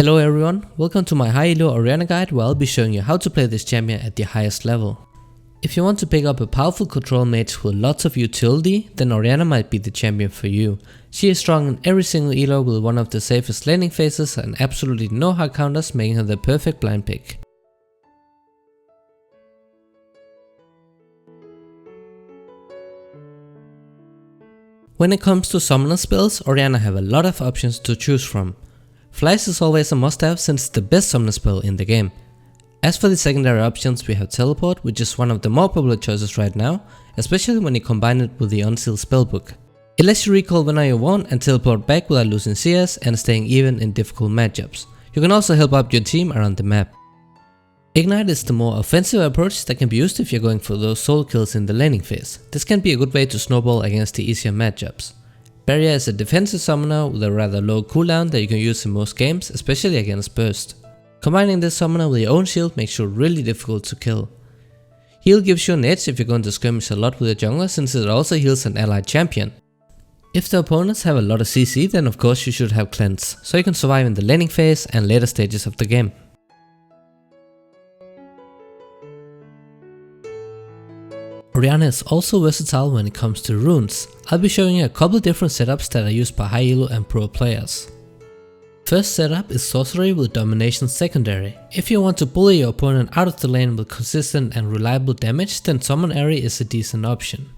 Hello everyone, welcome to my high elo Orianna guide where I'll be showing you how to play this champion at the highest level. If you want to pick up a powerful control mage with lots of utility, then Orianna might be the champion for you. She is strong in every single elo with one of the safest laning phases and absolutely no hard counters, making her the perfect blind pick. When it comes to summoner spells, Orianna have a lot of options to choose from. Flies is always a must-have since it's the best summoner spell in the game. As for the secondary options, we have Teleport, which is one of the more popular choices right now, especially when you combine it with the Unsealed spellbook. It lets you recall whenever you want and teleport back without losing CS and staying even in difficult matchups. You can also help out your team around the map. Ignite is the more offensive approach that can be used if you're going for those soul kills in the laning phase. This can be a good way to snowball against the easier matchups. Barrier is a defensive summoner with a rather low cooldown that you can use in most games, especially against burst. Combining this summoner with your own shield makes you really difficult to kill. Heal gives you an edge if you're going to skirmish a lot with a jungler, since it also heals an allied champion. If the opponents have a lot of CC, then of course you should have cleanse, so you can survive in the laning phase and later stages of the game. Orianna is also versatile when it comes to runes. I'll be showing you a couple different setups that are used by high elo and pro players. First setup is sorcery with domination secondary. If you want to bully your opponent out of the lane with consistent and reliable damage, then summon Airy is a decent option.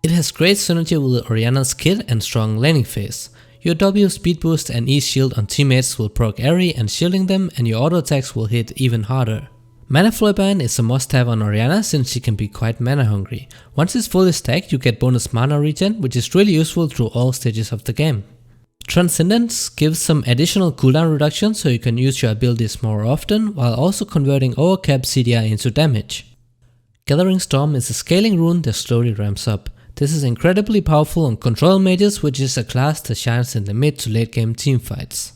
It has great synergy with Orianna's kit and strong laning phase. Your W speed boost and E shield on teammates will proc Airy and shielding them, and your auto attacks will hit even harder. Mana Flow Ban is a must-have on Orianna since she can be quite mana hungry. Once it's fully stacked, you get bonus mana regen, which is really useful through all stages of the game. Transcendence gives some additional cooldown reduction so you can use your abilities more often, while also converting overcap CDI into damage. Gathering Storm is a scaling rune that slowly ramps up. This is incredibly powerful on control mages, which is a class that shines in the mid to late game teamfights.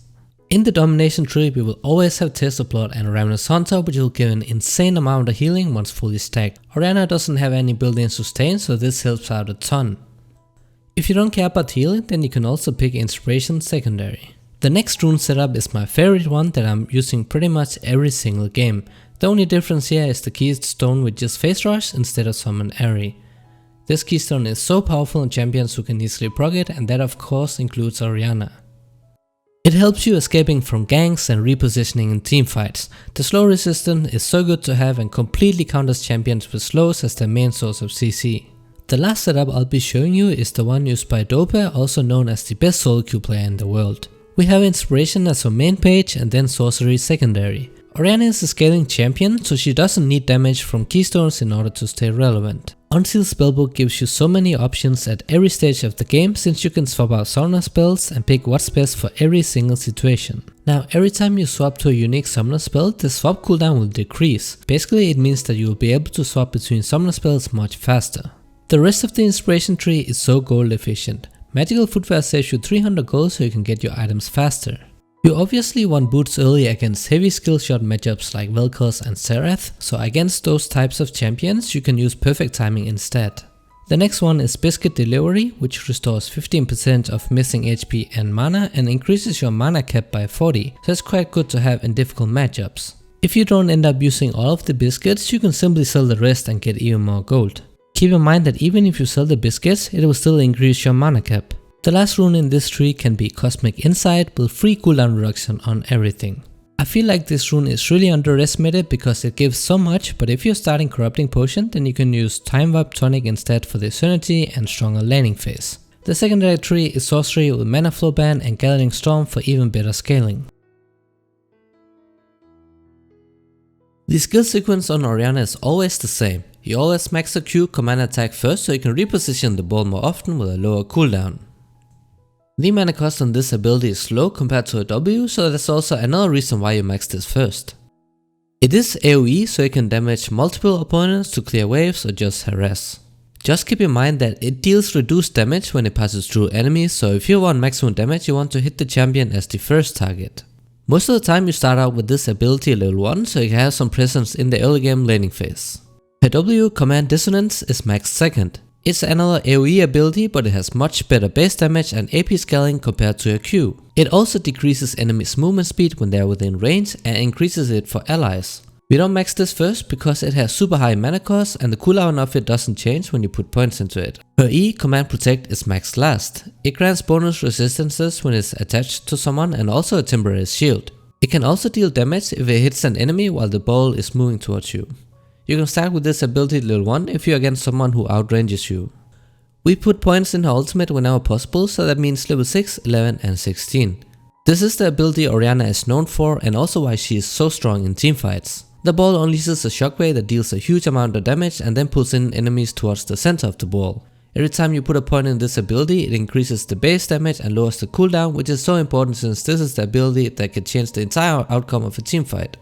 In the domination tree, we will always have Test of Blood and Ravenous Hunter, which will give an insane amount of healing once fully stacked. Orianna doesn't have any built-in sustain, so this helps out a ton. If you don't care about healing, then you can also pick Inspiration secondary. The next rune setup is my favorite one that I'm using pretty much every single game. The only difference here is the keystone with just Phase Rush instead of Summon Airy. This keystone is so powerful on champions who can easily proc it, and that of course includes Orianna. It helps you escaping from ganks and repositioning in teamfights. The slow resistance is so good to have and completely counters champions with slows as their main source of CC. The last setup I'll be showing you is the one used by Dope, also known as the best solo queue player in the world. We have Inspiration as our main page and then Sorcery secondary. Orianna is a scaling champion, so she doesn't need damage from keystones in order to stay relevant. Unsealed spellbook gives you so many options at every stage of the game, since you can swap out summoner spells and pick what's best for every single situation. Now, every time you swap to a unique summoner spell, the swap cooldown will decrease. Basically, it means that you will be able to swap between summoner spells much faster. The rest of the inspiration tree is so gold efficient. Magical footwear saves you 300 gold so you can get your items faster. You obviously want boots early against heavy skill shot matchups like Vel'Koz and Xerath, so against those types of champions you can use perfect timing instead. The next one is Biscuit Delivery, which restores 15% of missing HP and mana and increases your mana cap by 40, so it's quite good to have in difficult matchups. If you don't end up using all of the biscuits, you can simply sell the rest and get even more gold. Keep in mind that even if you sell the biscuits, it will still increase your mana cap. The last rune in this tree can be Cosmic Insight with free cooldown reduction on everything. I feel like this rune is really underestimated because it gives so much, but if you're starting Corrupting Potion, then you can use Time Warp Tonic instead for the synergy and stronger laning phase. The secondary tree is Sorcery with Mana Flow Ban and Gathering Storm for even better scaling. The skill sequence on Orianna is always the same. You always max the Q command attack first so you can reposition the ball more often with a lower cooldown. The mana cost on this ability is low compared to a W, so that's also another reason why you max this first. It is AoE, so you can damage multiple opponents to clear waves or just harass. Just keep in mind that it deals reduced damage when it passes through enemies, so if you want maximum damage you want to hit the champion as the first target. Most of the time you start out with this ability level 1, so you can have some presence in the early game laning phase. Per W, Command Dissonance is maxed second. It's another AoE ability, but it has much better base damage and AP scaling compared to a Q. It also decreases enemies' movement speed when they are within range and increases it for allies. We don't max this first because it has super high mana cost and the cooldown of it doesn't change when you put points into it. Her E, Command Protect, is maxed last. It grants bonus resistances when it's attached to someone and also a temporary shield. It can also deal damage if it hits an enemy while the ball is moving towards you. You can start with this ability level 1 if you're against someone who outranges you. We put points in her ultimate whenever possible, so that means level 6, 11 and 16. This is the ability Orianna is known for and also why she is so strong in teamfights. The ball unleashes a shockwave that deals a huge amount of damage and then pulls in enemies towards the center of the ball. Every time you put a point in this ability, it increases the base damage and lowers the cooldown, which is so important since this is the ability that can change the entire outcome of a teamfight.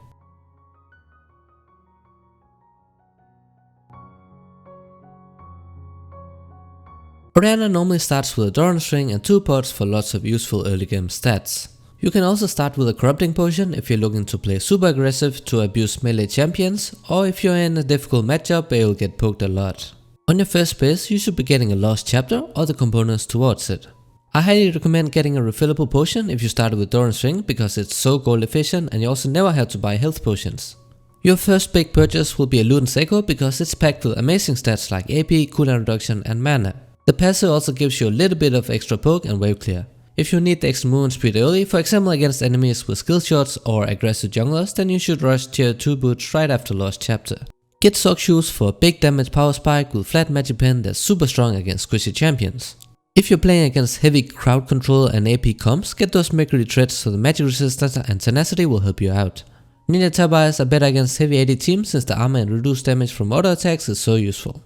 Orianna normally starts with a Doran's Ring and 2 pots for lots of useful early game stats. You can also start with a Corrupting Potion if you're looking to play super aggressive to abuse melee champions, or if you're in a difficult matchup where you'll get poked a lot. On your first base, you should be getting a Lost Chapter or the components towards it. I highly recommend getting a refillable potion if you started with Doran's Ring because it's so gold efficient and you also never have to buy health potions. Your first big purchase will be a Luden's Echo because it's packed with amazing stats like AP, cooldown reduction and mana. The passive also gives you a little bit of extra poke and wave clear. If you need the extra movement speed early, for example against enemies with skill shots or aggressive junglers, then you should rush tier 2 boots right after Lost Chapter. Get Sock Shoes for a big damage power spike with flat magic pen that's super strong against squishy champions. If you're playing against heavy crowd control and AP comps, get those Mercury Treads so the magic resistance and tenacity will help you out. Ninja Tabais are better against heavy AD teams since the armor and reduced damage from auto attacks is so useful.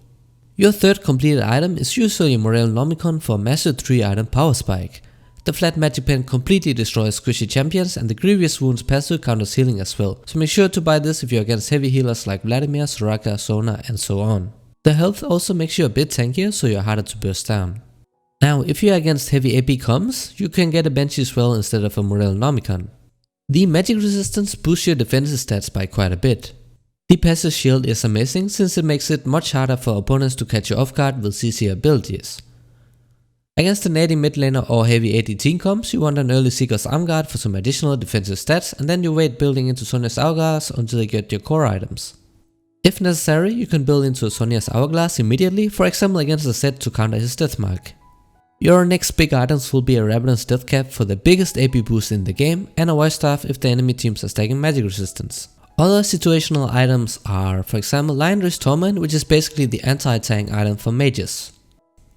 Your third completed item is usually a Morale Nomicon for a massive 3 item power spike. The flat magic pen completely destroys squishy champions and the Grievous Wounds passive counters healing as well, so make sure to buy this if you're against heavy healers like Vladimir, Soraka, Sona and so on. The health also makes you a bit tankier so you're harder to burst down. Now if you're against heavy AP comms, you can get a Banshee Swell instead of a Morale Nomicon. The magic resistance boosts your defensive stats by quite a bit. The passive shield is amazing since it makes it much harder for opponents to catch you off guard with CC abilities. Against an AD mid laner or heavy AD team comps, you want an early Seeker's Arm Guard for some additional defensive stats and then you wait building into Sonya's Hourglass until you get your core items. If necessary, you can build into Sonya's Hourglass immediately, for example against a set to counter his death mark. Your next big items will be a Rabadon's Death Cap for the biggest AP boost in the game and a Voice Staff if the enemy teams are stacking magic resistance. Other situational items are, for example, Liondra's Torment, which is basically the anti-tank item for mages.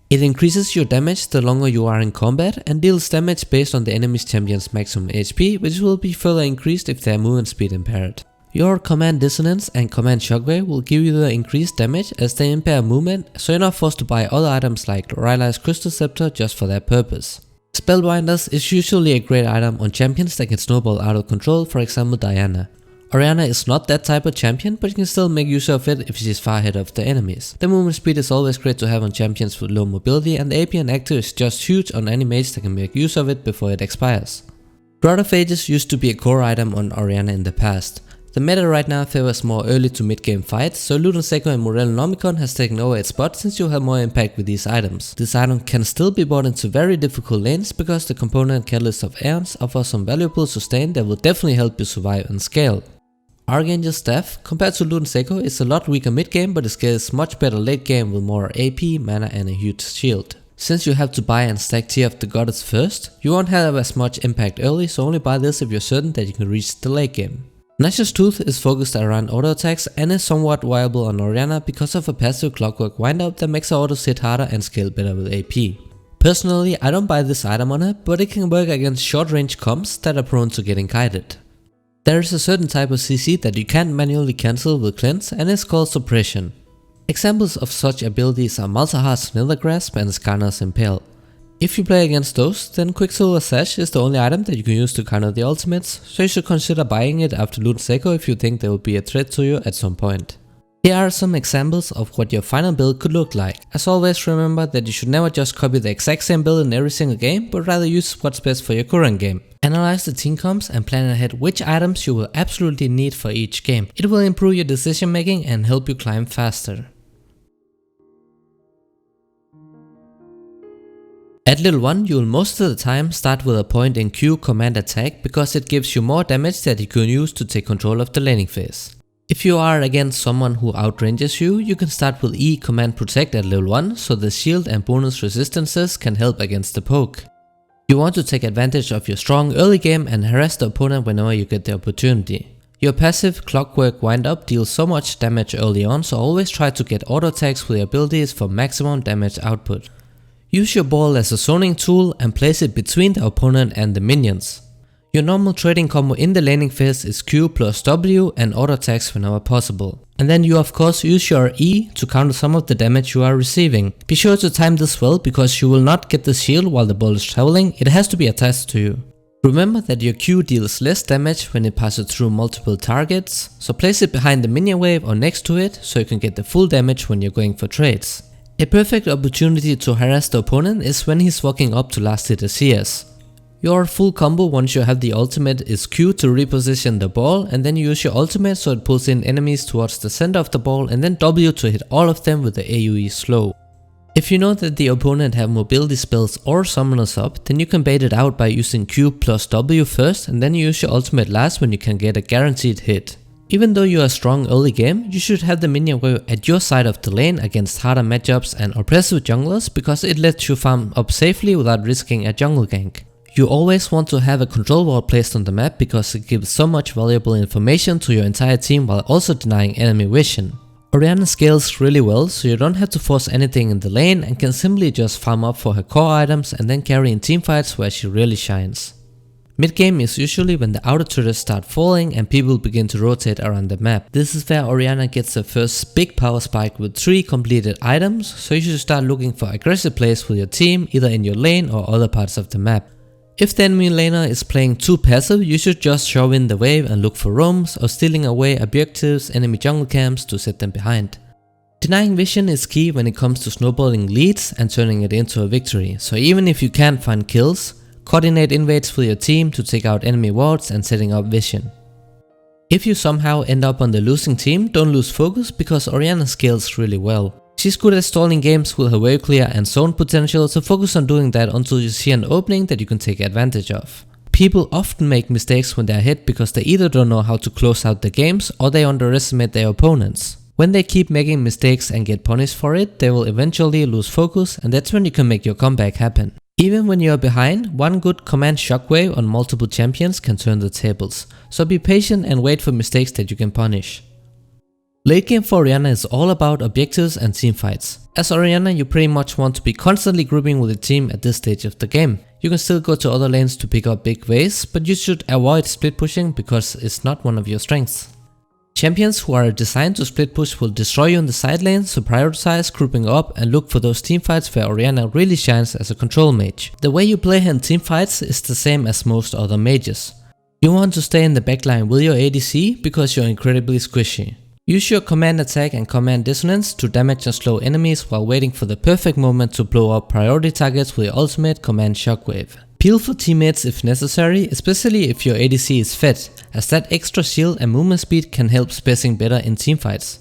It increases your damage the longer you are in combat and deals damage based on the enemy's champion's maximum HP, which will be further increased if their movement speed impaired. Your Command Dissonance and Command Shockwave will give you the increased damage as they impair movement, so you're not forced to buy other items like Rylai's Crystal Scepter just for that purpose. Spellbinders is usually a great item on champions that can snowball out of control, for example Diana. Orianna is not that type of champion, but you can still make use of it if she's far ahead of the enemies. The movement speed is always great to have on champions with low mobility and the AP and active is just huge on any mage that can make use of it before it expires. Rod of Ages used to be a core item on Orianna in the past. The meta right now favors more early to mid game fights, so Luden's Echo and Morale Nomicon has taken over its spot since you have more impact with these items. This item can still be bought into very difficult lanes because the component Catalyst of Aeons offers some valuable sustain that will definitely help you survive and scale. Archangel's Staff, compared to Luden's Echo, is a lot weaker mid game but it scales much better late game with more AP, mana and a huge shield. Since you have to buy and stack Tear of the Goddess first, you won't have as much impact early, so only buy this if you're certain that you can reach the late game. Nash's Tooth is focused around auto attacks and is somewhat viable on Orianna because of a passive Clockwork Windup that makes her autos hit harder and scale better with AP. Personally, I don't buy this item on her, but it can work against short range comps that are prone to getting kited. There is a certain type of CC that you can't manually cancel with Cleanse and it's called Suppression. Examples of such abilities are Malzahar's Nether Grasp and Skarner's Impale. If you play against those, then Quicksilver Sash is the only item that you can use to counter the ultimates, so you should consider buying it after Luden's Echo if you think they will be a threat to you at some point. Here are some examples of what your final build could look like. As always, remember that you should never just copy the exact same build in every single game, but rather use what's best for your current game. Analyze the team comps and plan ahead which items you will absolutely need for each game. It will improve your decision making and help you climb faster. At level 1 you will most of the time start with a point in Q command attack because it gives you more damage that you can use to take control of the laning phase. If you are against someone who outranges you, you can start with E command protect at level 1 so the shield and bonus resistances can help against the poke. You want to take advantage of your strong early game and harass the opponent whenever you get the opportunity. Your passive Clockwork Wind Up deals so much damage early on, so always try to get auto attacks with your abilities for maximum damage output. Use your ball as a zoning tool and place it between the opponent and the minions. Your normal trading combo in the laning phase is Q plus W and auto attacks whenever possible. And then you of course use your E to counter some of the damage you are receiving. Be sure to time this well because you will not get the shield while the ball is traveling, it has to be attached to you. Remember that your Q deals less damage when it passes through multiple targets, so place it behind the minion wave or next to it so you can get the full damage when you're going for trades. A perfect opportunity to harass the opponent is when he's walking up to last hit a CS. Your full combo once you have the ultimate is Q to reposition the ball, and then you use your ultimate so it pulls in enemies towards the center of the ball, and then W to hit all of them with the AoE slow. If you know that the opponent have mobility spells or summoners up, then you can bait it out by using Q plus W first and then use your ultimate last when you can get a guaranteed hit. Even though you are strong early game, you should have the minion wave at your side of the lane against harder matchups and oppressive junglers because it lets you farm up safely without risking a jungle gank. You always want to have a control wall placed on the map because it gives so much valuable information to your entire team while also denying enemy vision. Orianna scales really well, so you don't have to force anything in the lane and can simply just farm up for her core items and then carry in teamfights where she really shines. Mid game is usually when the outer turrets start falling and people begin to rotate around the map. This is where Orianna gets her first big power spike with 3 completed items, so you should start looking for aggressive plays with your team either in your lane or other parts of the map. If the enemy laner is playing too passive, you should just shove in the wave and look for roams or stealing away objectives, enemy jungle camps to set them behind. Denying vision is key when it comes to snowballing leads and turning it into a victory, so even if you can't find kills, coordinate invades with your team to take out enemy wards and setting up vision. If you somehow end up on the losing team, don't lose focus because Orianna scales really well. She's good at stalling games with her wave clear and zone potential, so focus on doing that until you see an opening that you can take advantage of. People often make mistakes when they are hit because they either don't know how to close out the games or they underestimate their opponents. When they keep making mistakes and get punished for it, they will eventually lose focus, and that's when you can make your comeback happen. Even when you are behind, one good command shockwave on multiple champions can turn the tables, so be patient and wait for mistakes that you can punish. Late game for Orianna is all about objectives and teamfights. As Orianna, you pretty much want to be constantly grouping with the team at this stage of the game. You can still go to other lanes to pick up big waves, but you should avoid split pushing because it's not one of your strengths. Champions who are designed to split push will destroy you in the side lane, so prioritize grouping up and look for those teamfights where Orianna really shines as a control mage. The way you play her in teamfights is the same as most other mages. You want to stay in the backline with your ADC because you're incredibly squishy. Use your command attack and command dissonance to damage and slow enemies while waiting for the perfect moment to blow up priority targets with your ultimate command shockwave. Peel for teammates if necessary, especially if your ADC is fed, as that extra shield and movement speed can help spacing better in teamfights.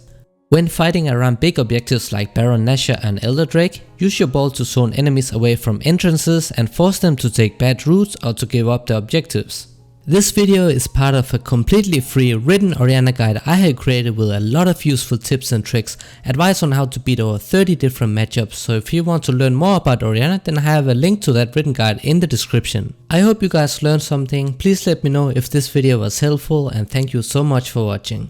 When fighting around big objectives like Baron Nashor and Elder Drake, use your ball to zone enemies away from entrances and force them to take bad routes or to give up their objectives. This video is part of a completely free written Orianna guide I have created with a lot of useful tips and tricks, advice on how to beat over 30 different matchups, so if you want to learn more about Orianna, then I have a link to that written guide in the description. I hope you guys learned something. Please let me know if this video was helpful, and thank you so much for watching.